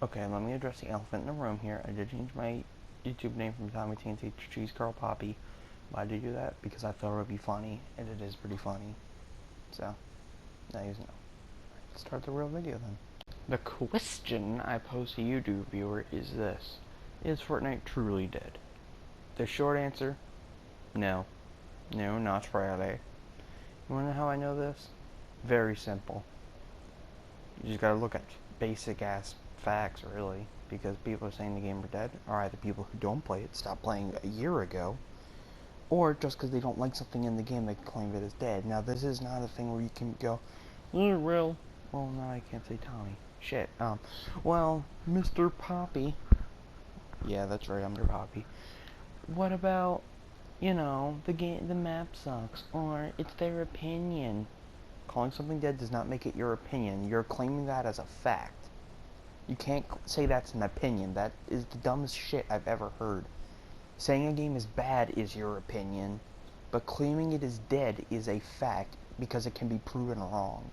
Okay, let me address the elephant in the room here. I did change my YouTube name from Tommy TNT to Cheese Girl Poppy. Why did I do that? Because I thought it would be funny, and it is pretty funny. So, now you know. Let's start the real video then. The question I pose to you, viewer, is this. Is Fortnite truly dead? The short answer, no. No, not Friday. You wanna know how I know this? Very simple. You just gotta look at basic ass facts, really, because people are saying the game are dead are either people who don't play it, stopped playing a year ago, or just because they don't like something in the game, they claim it is dead. Now, this is not a thing where you can go, well, no, I can't say Tommy. Shit. Well, Mr. Poppy. Yeah, that's right, I'm your Poppy. What about, the map sucks, or it's their opinion. Calling something dead does not make it your opinion. You're claiming that as a fact. You can't say that's an opinion. That is the dumbest shit I've ever heard. Saying a game is bad is your opinion, but claiming it is dead is a fact because it can be proven wrong.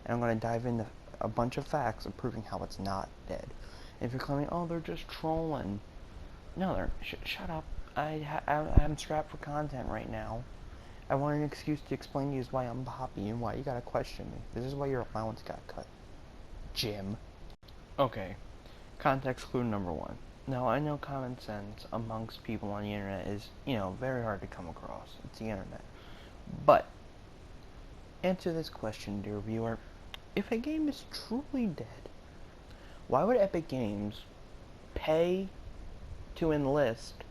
And I'm going to dive into a bunch of facts of proving how it's not dead. And if you're claiming, oh, they're just trolling. No, they're... shut up. I'm strapped for content right now. I want an excuse to explain to you why I'm Poppy and why you gotta question me. This is why your allowance got cut. Jim. Okay. Context clue number one. Now, I know common sense amongst people on the internet is, very hard to come across. It's the internet. But, answer this question, dear viewer. If a game is truly dead, why would Epic Games pay to enlist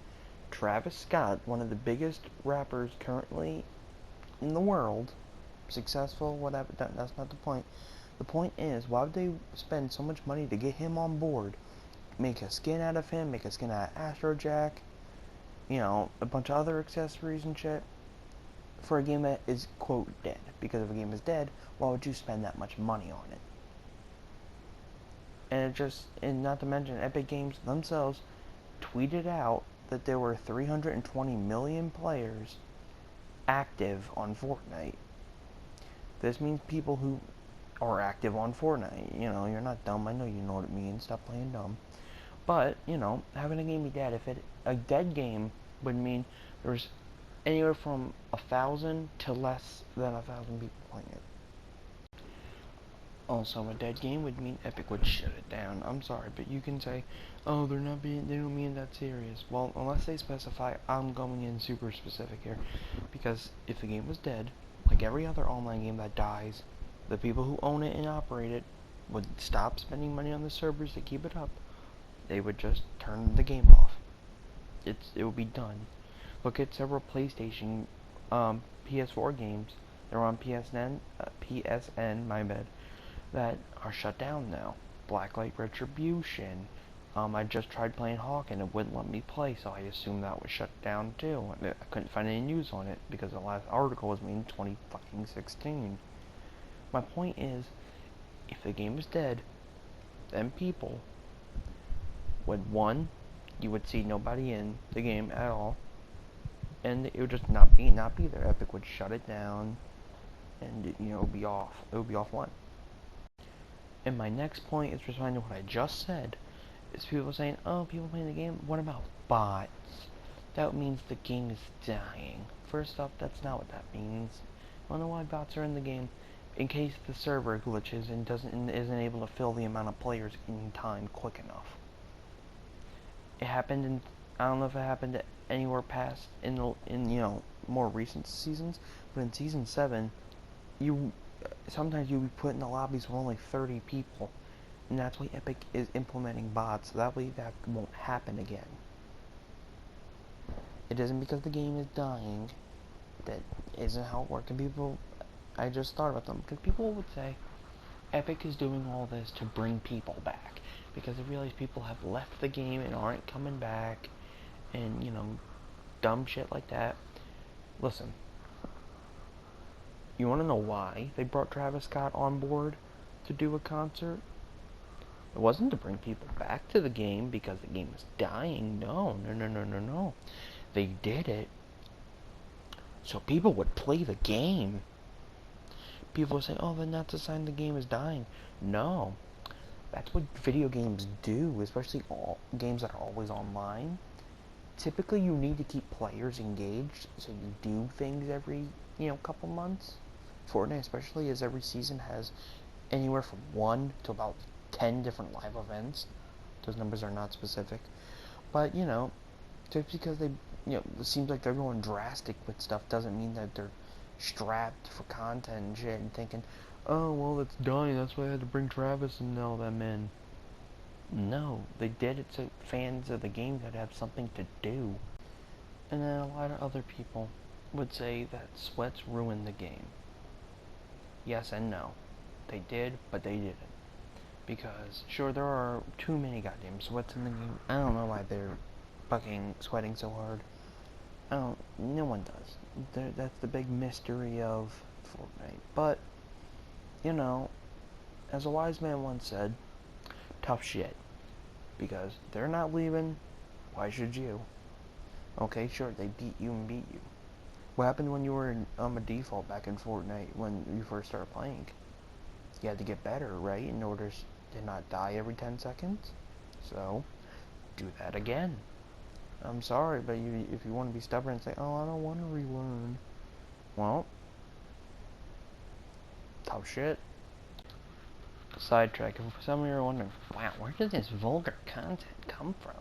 Travis Scott, one of the biggest rappers currently in the world, successful, whatever, that's not the point. The point is, why would they spend so much money to get him on board, make a skin out of him, make a skin out of Astrojack, a bunch of other accessories and shit, for a game that is, quote, dead? Because if a game is dead, why would you spend that much money on it? And not to mention, Epic Games themselves tweeted out that there were 320 million players active on Fortnite. This means people who are active on Fortnite. You're not dumb. I know you know what it means. Stop playing dumb. But, having a game be dead, a dead game would mean there's anywhere from 1,000 to less than 1,000 people playing it. Also, a dead game would mean Epic would shut it down. I'm sorry, but you can say, oh, they don't mean that serious. Well, unless they specify, I'm going in super specific here. Because if the game was dead, like every other online game that dies, the people who own it and operate it would stop spending money on the servers to keep it up. They would just turn the game off. It would be done. Look at several PlayStation, PS4 games. They're on PSN, my bad, that are shut down now. Blacklight Retribution. I just tried playing Hawk and it wouldn't let me play, so I assumed that was shut down too. I couldn't find any news on it because the last article was made in 2016. My point is, if the game is dead, then people would, one, you would see nobody in the game at all, and it would just not be there. Epic would shut it down, and it would be off. It would be offline. And my next point is responding to what I just said. Is people saying, oh, people playing the game? What about bots? That means the game is dying. First off, that's not what that means. I don't know why bots are in the game. In case the server glitches and isn't able to fill the amount of players in time quick enough. It happened in, I don't know if it happened anywhere past in more recent seasons, but in season 7, sometimes you'll be put in the lobbies with only 30 people, and that's why Epic is implementing bots, so that way that won't happen again. It isn't because the game is dying. That isn't how it works. And people, I just thought about them, because people would say Epic is doing all this to bring people back, because they realize people have left the game and aren't coming back, and dumb shit like that. Listen, you want to know why they brought Travis Scott on board to do a concert? It wasn't to bring people back to the game because the game was dying. No. They did it so people would play the game. People would say, oh, then that's a sign the game is dying. No. That's what video games do, especially all games that are always online. Typically, you need to keep players engaged, so you do things every, couple months. Fortnite, especially, as every season has anywhere from 1 to about 10 different live events. Those numbers are not specific. But, just because they, it seems like they're going drastic with stuff doesn't mean that they're strapped for content and shit and thinking, oh, well, it's dying, that's why I had to bring Travis and all them in. No, they did it so fans of the game could have something to do. And then a lot of other people would say that sweats ruined the game. Yes and no. They did, but they didn't. Because, sure, there are too many goddamn sweats in the game. I don't know why they're fucking sweating so hard. No one does. That's the big mystery of Fortnite. But, as a wise man once said, tough shit. Because they're not leaving, why should you? Okay, sure, they beat you and beat you. What happened when you were in a default back in Fortnite when you first started playing? You had to get better, right, in order to not die every 10 seconds? So, do that again. I'm sorry, but if you want to be stubborn and say, oh, I don't want to relearn, well, tough shit. Sidetrack. If some of you are wondering, wow, where did this vulgar content come from?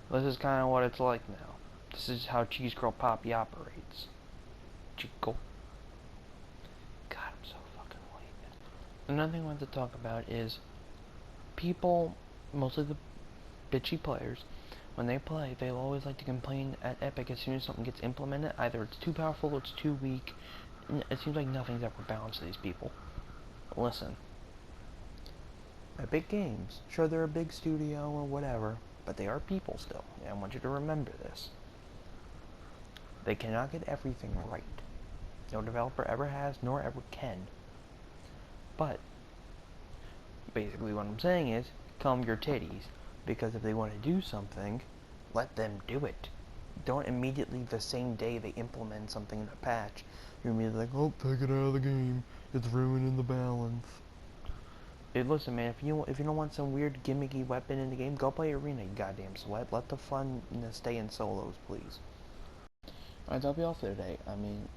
Well, this is kind of what it's like now. This is how Cheese Girl Poppy operates. Chico. God, I'm so fucking late. Another thing I want to talk about is people, mostly the bitchy players, when they play, they'll always like to complain at Epic as soon as something gets implemented. Either it's too powerful or it's too weak. It seems like nothing's ever balanced to these people. Listen. Epic Games, sure, they're a big studio or whatever, but they are people still. And I want you to remember this. They cannot get everything right. No developer ever has, nor ever can. But, basically what I'm saying is, calm your titties. Because if they want to do something, let them do it. Don't immediately, the same day they implement something in a patch, you're immediately like, oh, take it out of the game. It's ruining the balance. Listen, man, if you don't want some weird gimmicky weapon in the game, go play Arena, you goddamn sweat. Let the fun stay in solos, please. Alright, that'll be all for today. I mean,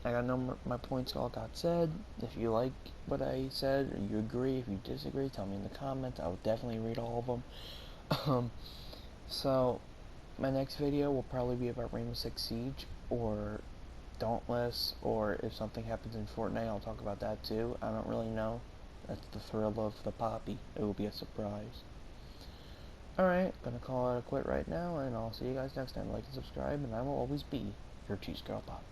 I got my points all got said. If you like what I said, or you agree, if you disagree, tell me in the comments. I will definitely read all of them. So, my next video will probably be about Rainbow Six Siege, or Dauntless, or if something happens in Fortnite, I'll talk about that too. I don't really know. That's the thrill of the poppy. It will be a surprise. Alright, gonna call it a quit right now, and I'll see you guys next time. Like and subscribe, and I will always be your Cheese Girl Poppy.